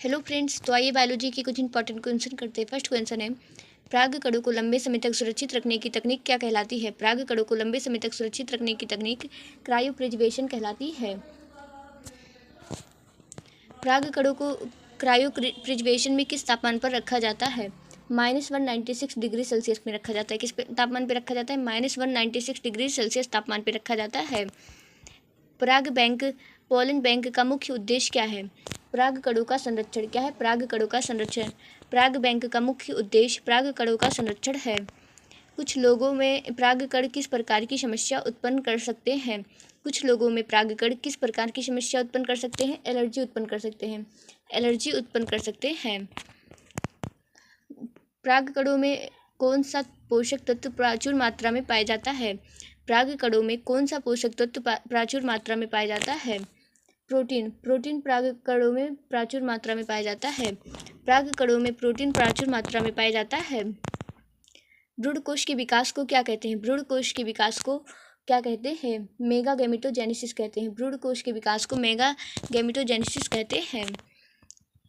Hello friends, तो आइए biology के कुछ इंपॉर्टेंट क्वेश्चन करते हैं। फर्स्ट क्वेश्चन है, पराग कणों को लंबे समय तक सुरक्षित रखने की तकनीक क्या कहलाती है? पराग कणों को लंबे समय तक सुरक्षित रखने की तकनीक क्रायोप्रिजर्वेशन कहलाती है। पराग कणों को क्रायोप्रिजर्वेशन में किस तापमान पर रखा जाता है? -196 डिग्री सेल्सियस में रखा जाता है। किस तापमान पर रखा जाता है? -196 डिग्री सेल्सियस तापमान पर रखा जाता है। पराग बैंक पोलन बैंक का मुख्य उद्देश्य क्या है? पराग कणों का संरक्षण। क्या है? पराग कणों का संरक्षण। पराग बैंक का मुख्य उद्देश्य पराग कणों का संरक्षण है। कुछ लोगों में परागकण किस प्रकार की समस्या उत्पन्न कर सकते हैं? कुछ लोगों में परागकण किस प्रकार की समस्या उत्पन्न कर सकते हैं? एलर्जी उत्पन्न कर सकते हैं। एलर्जी उत्पन्न कर सकते हैं। परागकणों में कौन सा पोषक तत्व प्रचुर मात्रा में पाया जाता है? परागकणों में कौन सा पोषक तत्व प्रचुर मात्रा में पाया जाता है? प्रोटीन। प्रोटीन परागकणों में प्रचुर मात्रा में पाया जाता है। परागकणों में प्रोटीन प्रचुर मात्रा में पाया जाता है। भ्रूणकोश के विकास को क्या कहते हैं? भ्रूणकोश के विकास को क्या कहते हैं? मेगागैमेटोजेनेसिस कहते हैं। भ्रूणकोश के विकास को मेगागैमेटोजेनेसिस कहते हैं।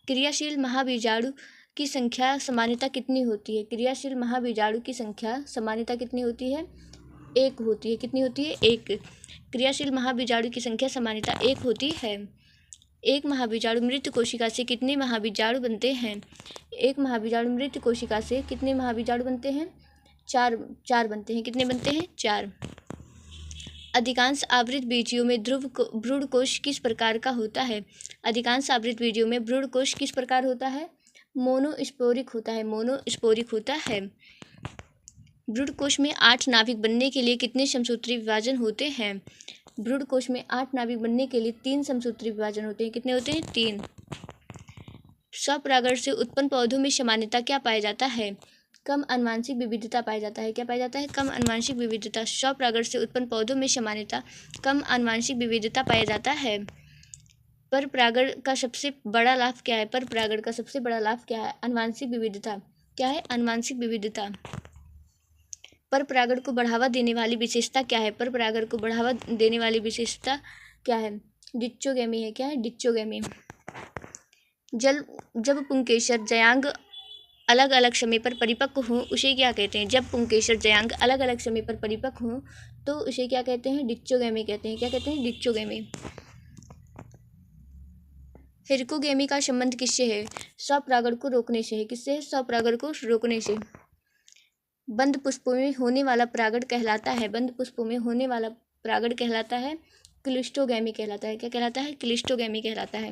क्रियाशील महाबीजाणु की संख्या सामान्यतः कितनी होती है? क्रियाशील महाबीजाणु की संख्या सामान्यतः कितनी होती है? एक होती है। कितनी होती है? एक। क्रियाशील महाबीजाणु की संख्या सामान्यतः एक होती है। एक महाबीजाणु मृत कोशिका से कितने महाबीजाणु बनते हैं? एक महाबीजाणु मृत कोशिका से कितने महाबीजाणु बनते हैं? चार बनते हैं। कितने बनते हैं? 4। अधिकांश आवृत बीजियों में भ्रूणकोश किस प्रकार का होता है? अधिकांश आवृत बीजियों में भ्रूणकोश किस प्रकार होता है? मोनोस्पोरिक होता है। मोनोस्पोरिक होता है। भ्रूणकोश में 8 नाभिक बनने के लिए कितने समसूत्री विभाजन होते हैं? भ्रूणकोश में 8 नाभिक बनने के लिए 3 समसूत्री विभाजन होते हैं। कितने होते हैं? 3। स्वपरागण से उत्पन्न पौधों में सामान्यतः क्या पाया जाता है? कम आनुवंशिक विविधता पाया जाता है। क्या पाया जाता है? कम आनुवंशिक विविधता। स्वपरागण से उत्पन्न पौधों में सामान्यतः कम आनुवंशिक विविधता पाया जाता है। पर परागण का सबसे बड़ा लाभ क्या है? पर परागण का सबसे बड़ा लाभ क्या है? आनुवंशिक विविधता। क्या है? आनुवंशिक विविधता। पर परागण को बढ़ावा देने वाली विशेषता क्या है? पर परागण को बढ़ावा देने वाली विशेषता क्या है? डिप्चोगेमी है। क्या है? डिप्चोगेमी। जब पुंकेसर जयांग अलग अलग समय पर परिपक्व हों उसे क्या कहते हैं? जब पुंकेसर जयांग अलग अलग समय पर परिपक्व हों तो उसे क्या कहते हैं? डिप्चोगेमी कहते हैं। क्या कहते हैं? डिप्चोगेमी। हिरकोगेमी का संबंध किससे है? स्वपरागण को रोकने से है। किससे है? स्वपरागण को रोकने से। बंद पुष्पों में होने वाला परागण कहलाता है। बंद पुष्पों में होने वाला परागण कहलाता है क्लिस्टोगेमी कहलाता है। क्या कहलाता है? क्लिस्टोगेमी कहलाता है।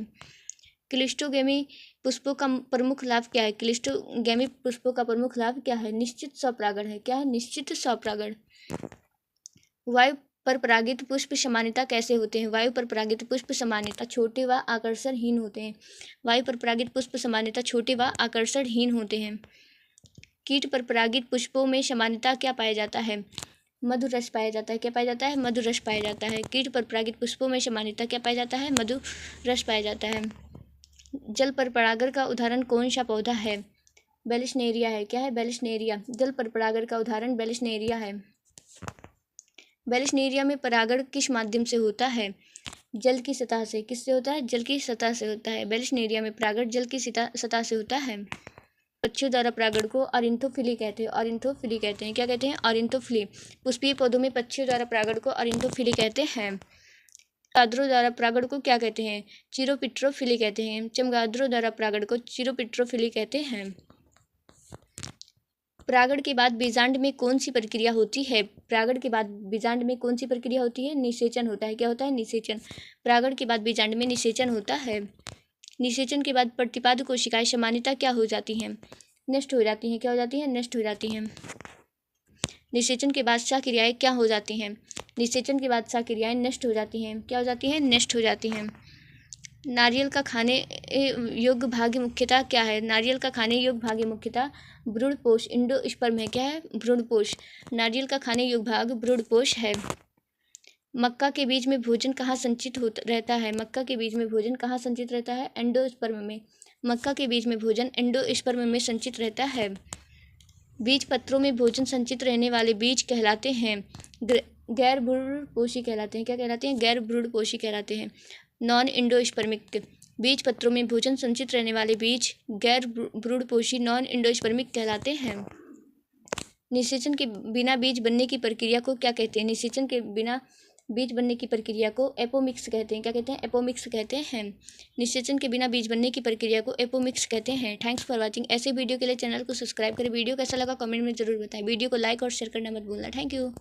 क्लिस्टोगेमी पुष्पों का प्रमुख लाभ क्या है? क्लिस्टोगेमी पुष्पों का प्रमुख लाभ क्या है? निश्चित स्वपरागण है। क्या है? निश्चित स्वपरागण। वायु पर परागित पुष्प सामान्यतः कैसे होते हैं? वायु पर परागित पुष्प सामान्यतः छोटे व आकर्षणहीन होते हैं। वायु पर परागित पुष्प सामान्यतः छोटे व आकर्षणहीन होते हैं। कीट पर परागित पुष्पों में सामान्यतः क्या पाया जाता है? मधुर रस पाया जाता है। क्या पाया जाता है? मधुर रस पाया जाता है। कीट पर परागित पुष्पों में सामान्यतः क्या पाया जाता है? मधुर रस पाया जाता है। जल पर परागण का उदाहरण कौन सा पौधा है? बेलिस्नेरिया है। क्या है? बेलिस्नेरिया। जल पर परागण का उदाहरण बेलिस्नेरिया है। बेलिस्नेरिया में परागण किस माध्यम से होता है? जल की सतह से। किससे होता है? जल की सतह से होता है। बेलिस्नेरिया में परागण जल की सतह से होता है। पक्षियों द्वारा परागण को ऑरिन्थोफिली कहते हैं। ऑरिन्थोफिली कहते हैं। क्या कहते हैं? ऑरिन्थोफिली। पुष्पीय पौधों में पक्षियों द्वारा परागण को ऑरिन्थोफिली कहते हैं। चमगादड़ों द्वारा परागण को क्या कहते हैं? चिरोपिट्रोफिली कहते हैं। चमगादड़ों द्वारा परागण को चिरोपिट्रोफिली कहते हैं। परागण के बाद बीजांड में कौन सी प्रक्रिया होती है? परागण के बाद बीजांड में कौन सी प्रक्रिया होती है? निषेचन होता है। क्या होता है? निषेचन। परागण के बाद बीजांड में निषेचन होता है। निषेचन के बाद प्रतिपाद कोशिकाएं सामान्यतः क्या हो जाती हैं? नष्ट हो जाती हैं। क्या हो जाती हैं? नष्ट हो जाती हैं। निषेचन के बाद क्रियाएं क्या हो जाती हैं? निषेचन के बाद क्रियाएं नष्ट हो जाती हैं। क्या हो जाती हैं? नष्ट हो जाती हैं। नारियल का खाने योग्य भाग मुख्यतः क्या है? नारियल का खाने योग्य भाग मुख्यतः भ्रूणपोष एंडोस्पर्म है। क्या है? भ्रूणपोष। नारियल का खाने योग्य भाग भ्रूणपोष है। मक्का के बीज में भोजन कहाँ संचित रहता है? मक्का के बीज में भोजन कहाँ संचित रहता है? एंडोस्पर्म में। मक्का के बीज में भोजन एंडोस्पर्म में संचित रहता है। बीज पत्रों में भोजन संचित रहने वाले बीज कहलाते हैं गैर भ्रूणपोषी कहलाते हैं। क्या कहलाते हैं? गैर भ्रूणपोषी कहलाते हैं। नॉन एंडोस्पर्मिक बीज पत्रों में भोजन संचित रहने वाले बीज गैर भ्रूणपोषी नॉन एंडोस्पर्मिक कहलाते हैं। निषेचन के बिना बीज बनने की प्रक्रिया को क्या कहते हैं? निषेचन के बिना बीज बनने की प्रक्रिया को एपोमिक्स कहते हैं। क्या कहते हैं? एपोमिक्स कहते हैं। निषेचन के बिना बीज बनने की प्रक्रिया को एपोमिक्स कहते हैं। Thanks for watching. ऐसे वीडियो के लिए चैनल को सब्सक्राइब करें। वीडियो कैसा लगा कमेंट में जरूर बताएं। वीडियो को लाइक और शेयर करना मत भूलना। Thank you.